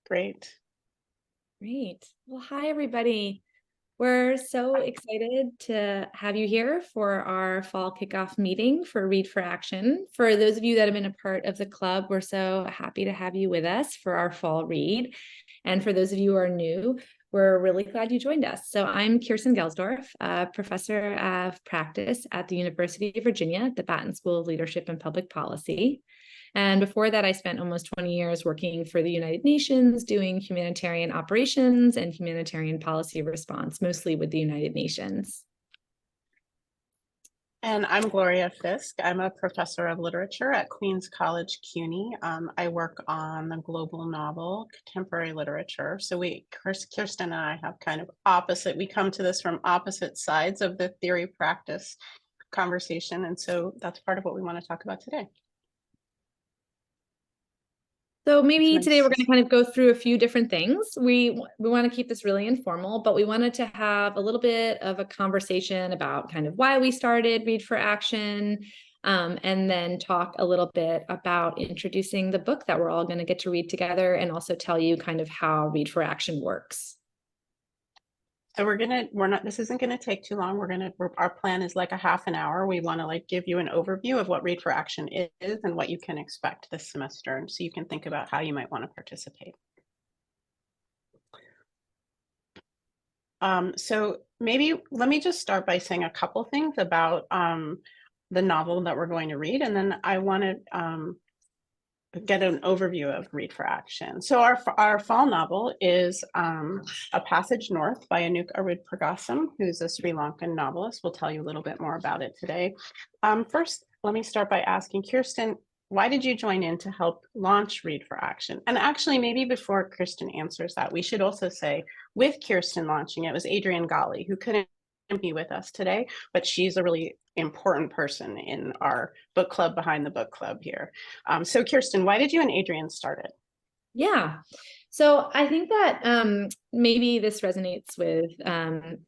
Great. Great. Well, hi, everybody. We're so excited to have you here for our fall kickoff meeting for Read for Action. For those of you that have been a part of the club, we're so happy to have you with us for our fall read. And for those of you who are new, we're really glad you joined us. So I'm Kirsten Gelsdorf, a professor of practice at the University of Virginia at the Batten School of Leadership and Public Policy. And before that, I spent almost 20 years working for the United Nations, doing humanitarian operations and humanitarian policy response, mostly with the United Nations. And I'm Gloria Fisk. I'm a professor of literature at Queens College, CUNY. I work on the global novel, contemporary literature. So Kirsten and I have kind of opposite, we come to this from opposite sides of the theory practice conversation. And so that's part of what we want to talk about today. So maybe today we're going to kind of go through a few different things. We want to keep this really informal, but we wanted to have a little bit of a conversation about kind of why we started Read for Action, and then talk a little bit about introducing the book that we're all going to get to read together, and also tell you kind of how Read for Action works. So this isn't gonna take too long. Our plan is like a half an hour. We want to give you an overview of what Read for Action is and what you can expect this semester. And so you can think about how you might want to participate. So maybe let me just start by saying a couple things about the novel that we're going to read. And then I want to get an overview of Read for Action. So our fall novel is A Passage North by Anouk Arudpragasam, who's a Sri Lankan novelist. We'll tell you a little bit more about it today. First, let me start by asking Kirsten, why did you join in to help launch Read for Action? And actually, maybe before Kirsten answers that, we should also say, with Kirsten launching it was Adrienne Ghali, who couldn't be with us today, but she's a really important person in our book club behind the book club here. So Kirsten, why did you and Adrienne start it? Yeah. So I think that maybe this resonates with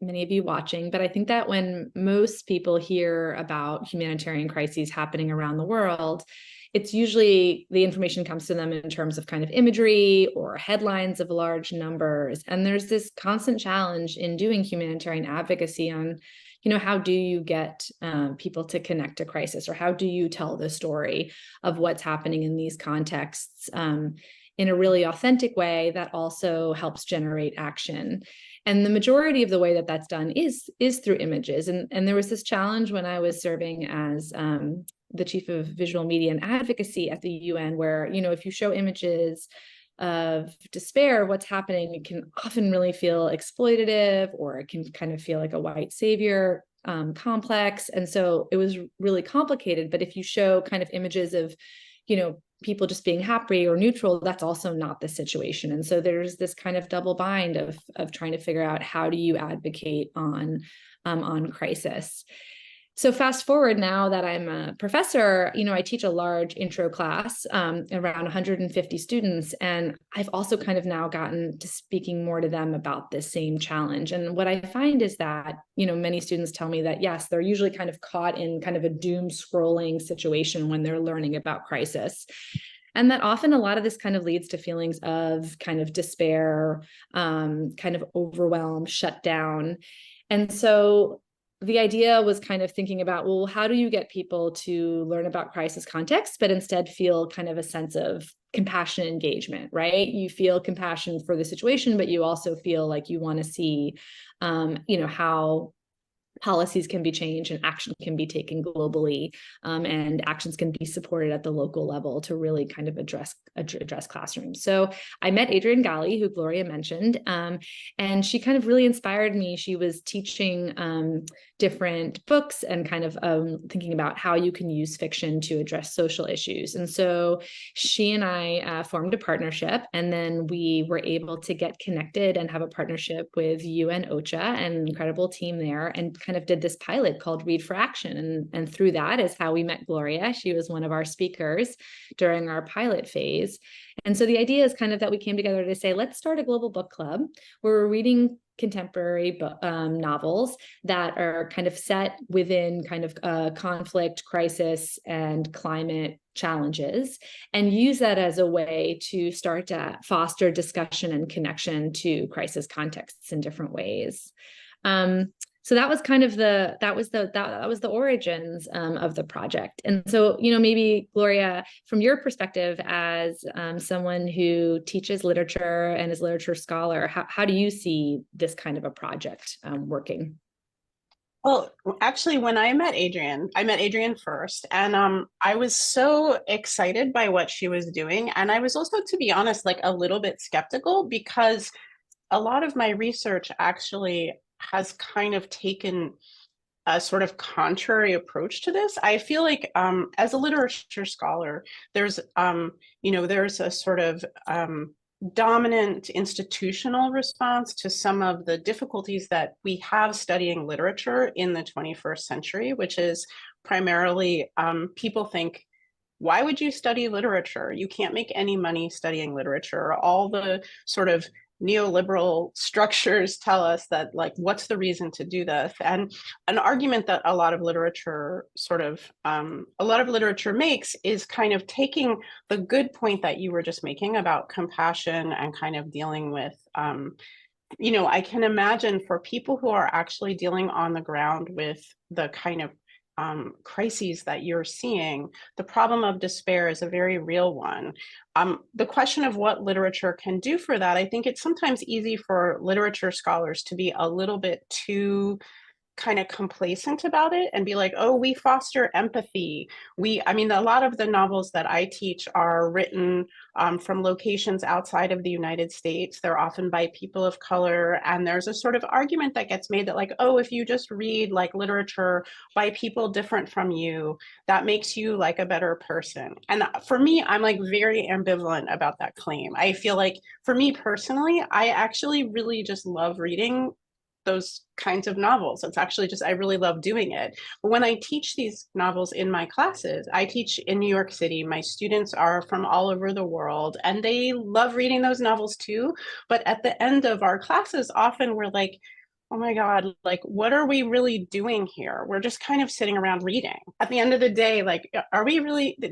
many of you watching, but I think that when most people hear about humanitarian crises happening around the world, it's usually the information comes to them in terms of kind of imagery or headlines of large numbers. And there's this constant challenge in doing humanitarian advocacy on, how do you get people to connect to crisis, or how do you tell the story of what's happening in these contexts in a really authentic way that also helps generate action. And the majority of the way that that's done is through images. And there was this challenge when I was serving as the chief of visual media and advocacy at the UN, where, if you show images of despair, what's happening, it can often really feel exploitative, or it can kind of feel like a white savior complex. And so it was really complicated. But if you show kind of images of, people just being happy or neutral, that's also not the situation. And so there's this kind of double bind of trying to figure out how do you advocate on crisis. So fast forward now that I'm a professor, I teach a large intro class, around 150 students. And I've also kind of now gotten to speaking more to them about this same challenge. And what I find is that, many students tell me that, yes, they're usually kind of caught in kind of a doom scrolling situation when they're learning about crisis. And that often a lot of this kind of leads to feelings of kind of despair, kind of overwhelm, shut down. And so the idea was kind of thinking about, well, how do you get people to learn about crisis context, but instead feel kind of a sense of compassion engagement, right? You feel compassion for the situation, but you also feel like you want to see, how policies can be changed and action can be taken globally, and actions can be supported at the local level to really kind of address classrooms. So I met Adrienne Ghali, who Gloria mentioned, and she kind of really inspired me. She was teaching different books and kind of thinking about how you can use fiction to address social issues. And so she and I formed a partnership, and then we were able to get connected and have a partnership with UN OCHA, an incredible team there, and kind of did this pilot called Read for Action. And through that is how we met Gloria. She was one of our speakers during our pilot phase. And so the idea is kind of that we came together to say, let's start a global book club where we're reading contemporary novels that are kind of set within kind of conflict, crisis, and climate challenges, and use that as a way to start to foster discussion and connection to crisis contexts in different ways. So that was kind of that was the origins of the project. And so, maybe Gloria, from your perspective as someone who teaches literature and is a literature scholar, how do you see this kind of a project working? Well, actually, when I met Adrienne first, and I was so excited by what she was doing. And I was also, to be honest, like a little bit skeptical, because a lot of my research actually has kind of taken a sort of contrary approach to this. I feel like as a literature scholar, there's there's a sort of dominant institutional response to some of the difficulties that we have studying literature in the 21st century, which is primarily people think, why would you study literature? You can't make any money studying literature. All the sort of neoliberal structures tell us that, like, what's the reason to do this? And an argument that a lot of literature makes is kind of taking the good point that you were just making about compassion and kind of dealing with I can imagine for people who are actually dealing on the ground with the kind of crises that you're seeing, the problem of despair is a very real one. The question of what literature can do for that, I think it's sometimes easy for literature scholars to be a little bit too kind of complacent about it and be like, oh, we foster empathy. A lot of the novels that I teach are written from locations outside of the United States. They're often by people of color. And there's a sort of argument that gets made that, like, oh, if you just read like literature by people different from you, that makes you like a better person. And for me, I'm like very ambivalent about that claim. I feel like for me personally, I actually really just love reading those kinds of novels. It's actually just, I really love doing it. But when I teach these novels in my classes, I teach in New York City. My students are from all over the world and they love reading those novels too. But at the end of our classes, often we're like, oh my God, like, what are we really doing here? We're just kind of sitting around reading. At the end of the day, like,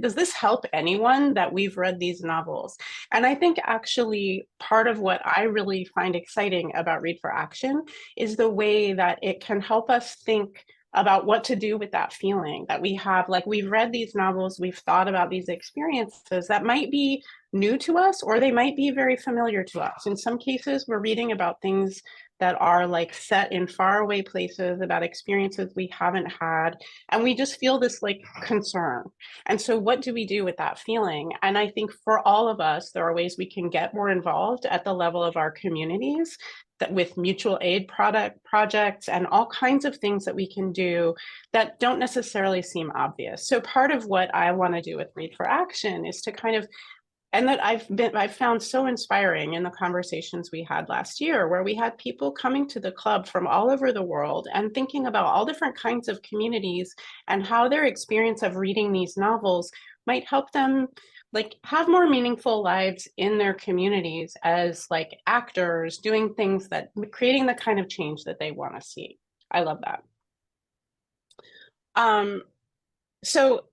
does this help anyone that we've read these novels? And I think actually part of what I really find exciting about Read for Action is the way that it can help us think about what to do with that feeling that we have. Like, we've read these novels, we've thought about these experiences that might be new to us, or they might be very familiar to us. In some cases, we're reading about things that are like set in faraway places, about experiences we haven't had, and we just feel this like concern. And so what do we do with that feeling? And I think for all of us, there are ways we can get more involved at the level of our communities, that with mutual aid projects and all kinds of things that we can do that don't necessarily seem obvious. So part of what I want to do with Read for Action is to kind of, and that I've found so inspiring in the conversations we had last year, where we had people coming to the club from all over the world and thinking about all different kinds of communities and how their experience of reading these novels might help them like have more meaningful lives in their communities as like actors doing things that creating the kind of change that they want to see. I love that. So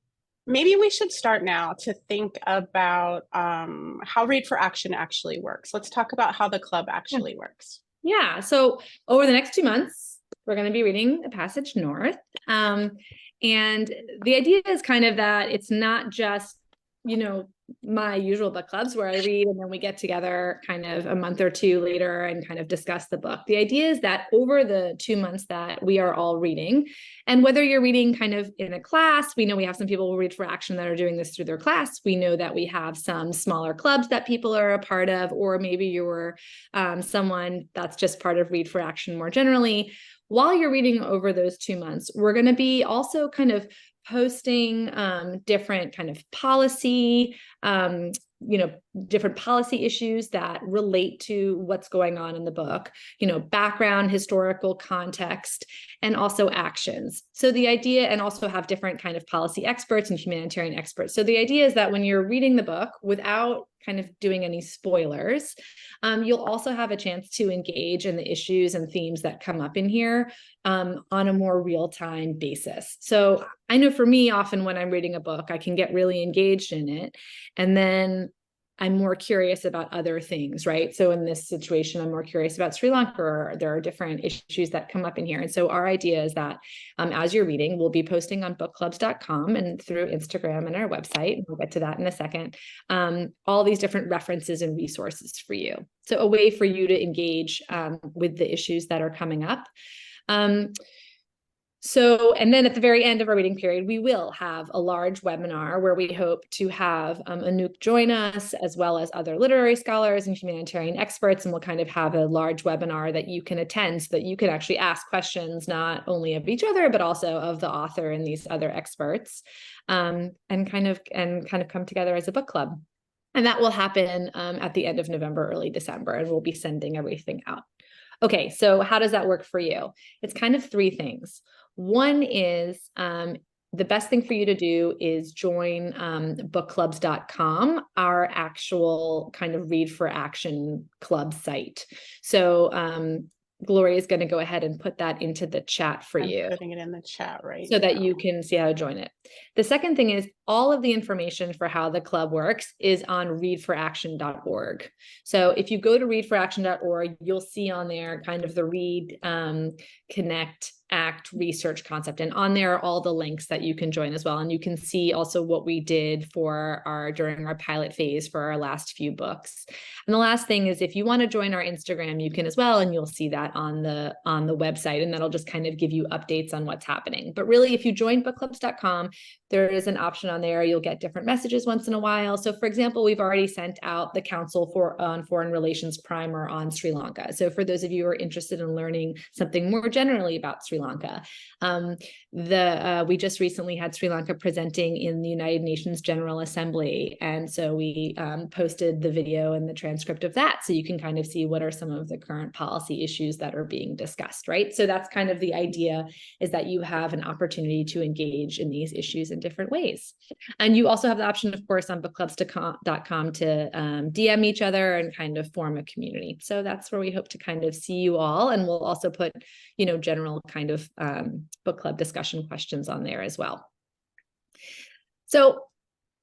maybe we should start now to think about how Read for Action actually works. Let's talk about how the club actually works. Yeah. So over the next 2 months, we're going to be reading A Passage North. And the idea is kind of that it's not just, my usual book clubs where I read and then we get together kind of a month or two later and kind of discuss the book. The idea is that over the 2 months that we are all reading, and whether you're reading kind of in a class, we know we have some people who Read for Action that are doing this through their class. We know that we have some smaller clubs that people are a part of, or maybe you're someone that's just part of Read for Action more generally. While you're reading over those 2 months, we're going to be also kind of posting different kind of policy, different policy issues that relate to what's going on in the book, background, historical context. and also actions. So the idea, and also have different kind of policy experts and humanitarian experts. So the idea is that when you're reading the book, without kind of doing any spoilers, you'll also have a chance to engage in the issues and themes that come up in here on a more real-time basis. So I know for me, often when I'm reading a book, I can get really engaged in it, and then I'm more curious about other things, right? So in this situation, I'm more curious about Sri Lanka, or there are different issues that come up in here. And so our idea is that as you're reading, we'll be posting on bookclubs.com and through Instagram and our website, and we'll get to that in a second, all these different references and resources for you. So a way for you to engage with the issues that are coming up. And then at the very end of our reading period, we will have a large webinar where we hope to have Anouk join us, as well as other literary scholars and humanitarian experts. And we'll kind of have a large webinar that you can attend so that you can actually ask questions, not only of each other, but also of the author and these other experts, and kind of come together as a book club. And that will happen at the end of November, early December, and we'll be sending everything out. Okay, so how does that work for you? It's kind of three things. One is the best thing for you to do is join bookclubs.com, our actual kind of Read for Action club site. So Gloria is going to go ahead and put that into the chat for you. I'm putting it in the chat right so now, that you can see how to join it. The second thing is all of the information for how the club works is on readforaction.org. So if you go to readforaction.org, you'll see on there kind of the read, connect, act, research concept. And on there are all the links that you can join as well. And you can see also what we did during our pilot phase for our last few books. And the last thing is, if you want to join our Instagram, you can as well, and you'll see that on the website, and that'll just kind of give you updates on what's happening. But really, if you join bookclubs.com, there is an option on there. You'll get different messages once in a while. So for example, we've already sent out the Council on Foreign Relations primer on Sri Lanka. So for those of you who are interested in learning something more generally about Sri Lanka, we just recently had Sri Lanka presenting in the United Nations General Assembly. And so we posted the video and the transcript of that, so you can kind of see what are some of the current policy issues that are being discussed, right? So that's kind of the idea, is that you have an opportunity to engage in these issues in different ways. And you also have the option, of course, on bookclubs.com to DM each other and kind of form a community. So that's where we hope to kind of see you all. And we'll also put, general kind of book club discussion questions on there as well. So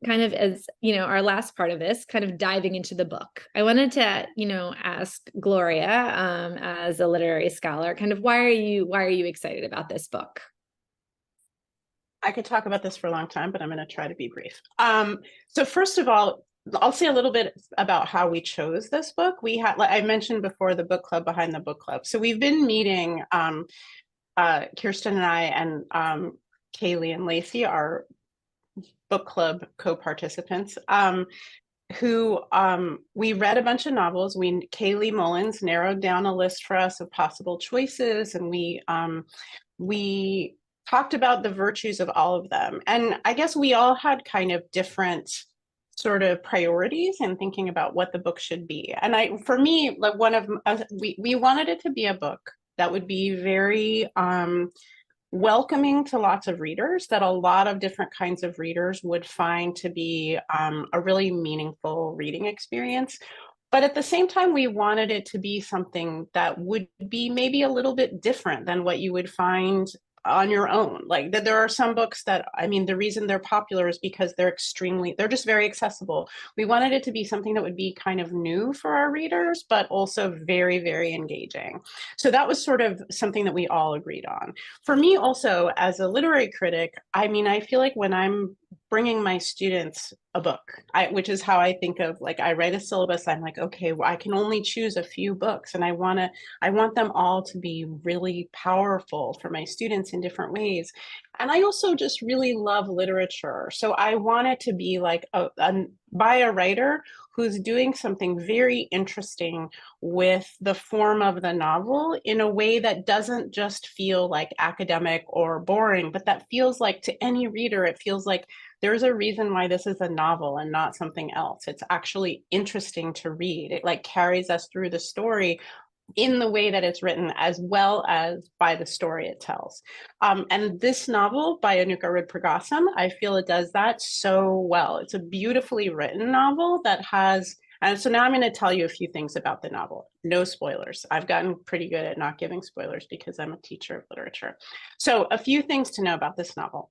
kind of as, our last part of this, kind of diving into the book, I wanted to, ask Gloria, as a literary scholar, kind of why are you excited about this book? I could talk about this for a long time, but I'm going to try to be brief. So first of all, I'll say a little bit about how we chose this book. We had, like I mentioned before, the book club behind the book club. So we've been meeting, Kirsten and I, and Kaylee and Lacey, our book club co-participants, who we read a bunch of novels. Kaylee Mullins narrowed down a list for us of possible choices, and we talked about the virtues of all of them. And I guess we all had kind of different sort of priorities in thinking about what the book should be. And for me, like we wanted it to be a book that would be very welcoming to lots of readers, that a lot of different kinds of readers would find to be a really meaningful reading experience. But at the same time, we wanted it to be something that would be maybe a little bit different than what you would find on your own. Like that, there are some books that, the reason they're popular is because they're just very accessible. We wanted it to be something that would be kind of new for our readers, but also very, very engaging. So that was sort of something that we all agreed on. For me also, as a literary critic, I feel like when I'm bringing my students a book, which is how I think of, like, I write a syllabus, I'm like, okay, well, I can only choose a few books, and I want them all to be really powerful for my students in different ways. And I also just really love literature. So I want it to be like by a writer who's doing something very interesting with the form of the novel in a way that doesn't just feel like academic or boring, but that feels like, to any reader, it feels like there's a reason why this is a novel and not something else. It's actually interesting to read. It like carries us through the story in the way that it's written, as well as by the story it tells. And this novel by Anuka Rudpragasam, I feel it does that so well. It's a beautifully written novel that has, and so now I'm going to tell you a few things about the novel. No spoilers. I've gotten pretty good at not giving spoilers because I'm a teacher of literature. So a few things to know about this novel.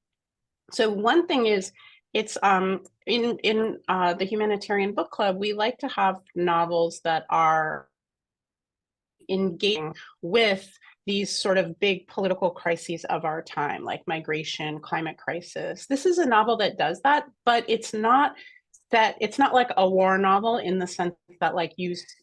So one thing is, it's in the Humanitarian Book Club, we like to have novels that are engaging with these sort of big political crises of our time, like migration, climate crisis. This is a novel that does that, but it's not like a war novel in the sense that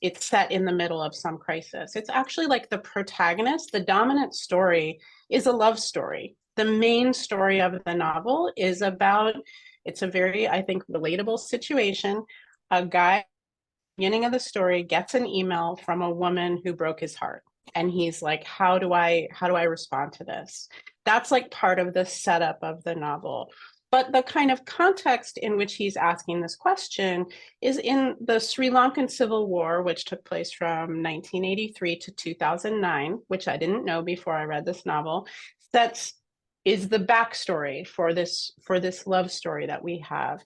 it's set in the middle of some crisis. It's actually like the protagonist, the dominant story is a love story. The main story of the novel is about, it's a very, I think, relatable situation. A guy, beginning of the story, gets an email from a woman who broke his heart, and he's like, how do I respond to this? That's like part of the setup of the novel. But the kind of context in which he's asking this question is in the Sri Lankan Civil War, which took place from 1983 to 2009, which I didn't know before I read this novel. That is the backstory for this love story that we have.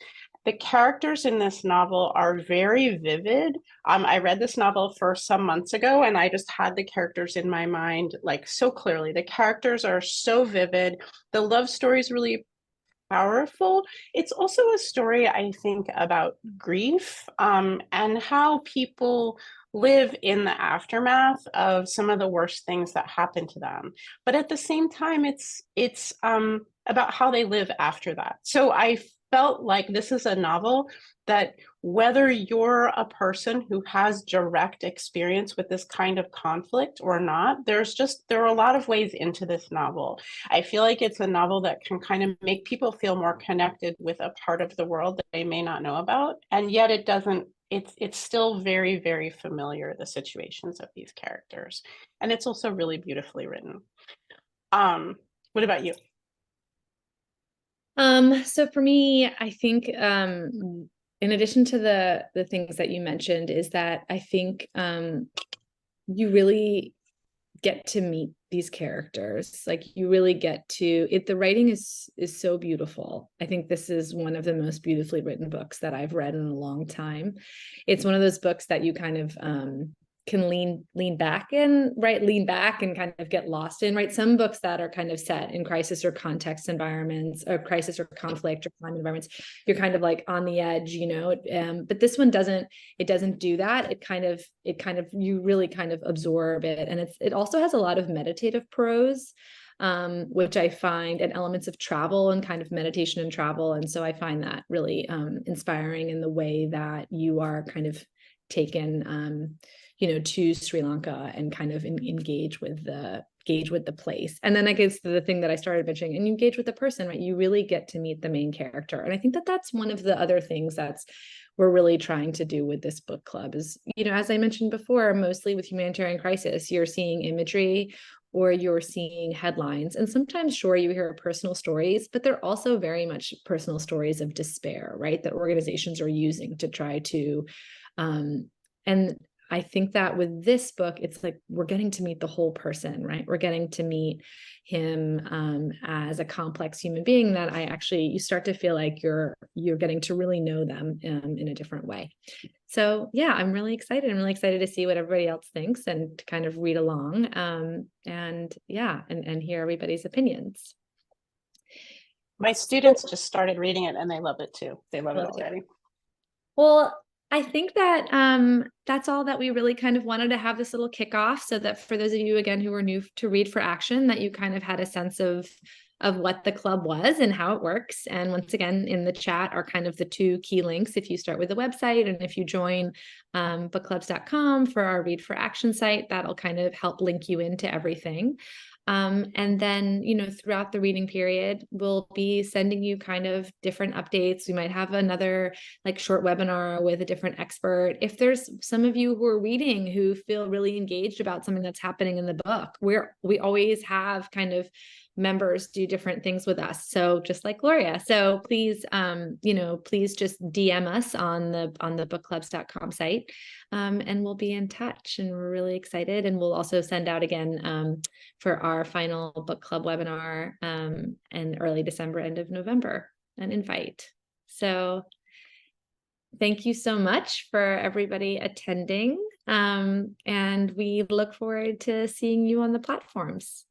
The characters in this novel are very vivid. I read this novel for some months ago, and I just had the characters in my mind like so clearly. The characters are so vivid. The love story is really powerful. It's also a story, I think, about grief, and how people live in the aftermath of some of the worst things that happen to them. But at the same time, it's about how they live after that. So I felt like this is a novel that, whether you're a person who has direct experience with this kind of conflict or not, there are a lot of ways into this novel. I feel like it's a novel that can kind of make people feel more connected with a part of the world that they may not know about, and yet it doesn't. It's still very, very familiar, the situations of these characters, and it's also really beautifully written. What about you? So for me, I think in addition to the things that you mentioned, is that I think you really get to meet these characters. Like, you really get to it. The writing is so beautiful. I think this is one of the most beautifully written books that I've read in a long time. It's one of those books that you kind of can lean back and kind of get lost in, right? Some books that are kind of set in crisis or context environments, or crisis or conflict or climate environments, you're kind of like on the edge, you know. But this one doesn't do that. It kind of you really kind of absorb it, and it also has a lot of meditative prose, which I find, and elements of travel and kind of meditation and travel. And so I find that really inspiring in the way that you are kind of taken to Sri Lanka and kind of engage with the place. And then I guess the thing that I started mentioning, and you engage with the person, right? You really get to meet the main character. And I think that that's one of the other things we're really trying to do with this book club is, as I mentioned before, mostly with humanitarian crisis, you're seeing imagery or you're seeing headlines. And sometimes, sure, you hear personal stories, but they're also very much personal stories of despair, right? That organizations are using to try to, and I think that with this book, it's like we're getting to meet the whole person, right? We're getting to meet him as a complex human being that you start to feel like you're getting to really know them in a different way. So yeah, I'm really excited. I'm really excited to see what everybody else thinks and to kind of read along and hear everybody's opinions. My students just started reading it and they love it too. They love it already. Well, I think that that's all that we really kind of wanted to have this little kickoff, so that for those of you, again, who are new to Read for Action, that you kind of had a sense of what the club was and how it works. And once again, in the chat are kind of the two key links. If you start with the website, and if you join bookclubs.com for our Read for Action site, that'll kind of help link you into everything. And then, throughout the reading period, we'll be sending you kind of different updates. We might have another short webinar with a different expert. If there's some of you who are reading who feel really engaged about something that's happening in the book, we always have kind of members do different things with us. So just like Gloria. So please, please just DM us on the bookclubs.com site. And we'll be in touch, and we're really excited. And we'll also send out again for our final book club webinar in early December, end of November, an invite. So thank you so much for everybody attending. And we look forward to seeing you on the platforms.